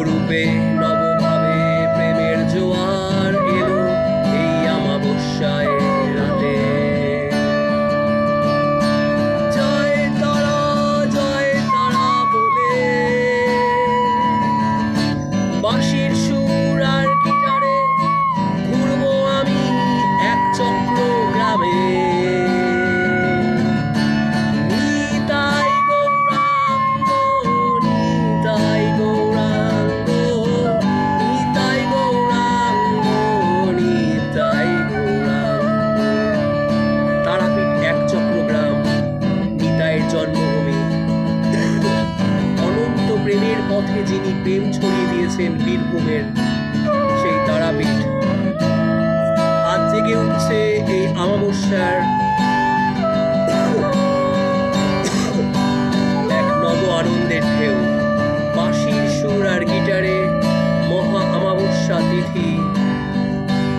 নবরূপে নবভাবে প্রেমের জোয়ার এলো এই অমাবস্যায় রাতে। জয় তারা বলে বাঁশির সুর আর গিটারে ঘুরবো আমি এক চক্র গ্রামে। জন্মভূমি অনন্ত প্রেমের পথে যিনি প্রেম ছড়িয়ে দিয়েছেন বীরভূমের সেই তারাপীঠ আজ জেগে উঠছে এই অমাবস্যার এক নব আনন্দের ঢেউ। বাঁশির সুর আর গিটারে মহা অমাবস্যা তিথি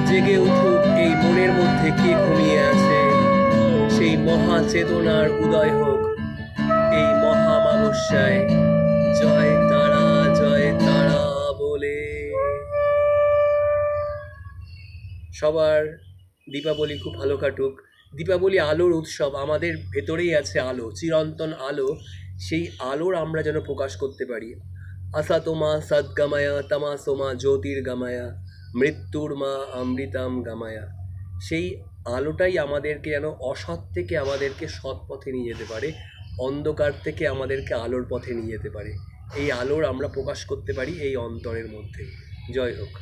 জেগে উঠুক এই মনের মধ্যে কে ঘুমিয়ে আছে, সেই মহা চেতনার উদয় হোক এই মহা অমাবস্যায়। জয় তারা বলে। সবার দীপাবলি খুব ভালো কাটুক। দীপাবলি আলোর উৎসব, আমাদের ভেতরেই আছে আলো, চিরন্তন আলো। সেই আলোর আমরা যেন প্রকাশ করতে পারি। আসাতোমা সদ্গময়া তমাসোমা জ্যোতির্গময়া মৃত্যুর মা অমৃতাম গময়া। সেই আলোটাই আমাদেরকে যেন অসৎ থেকে আমাদেরকে সৎ পথে নিয়ে যেতে পারে, অন্ধকার থেকে আমাদেরকে আলোর পথে নিয়ে যেতে পারে। এই আলোর আমরা প্রকাশ করতে পারি এই অন্তরের মধ্যে। জয় হোক।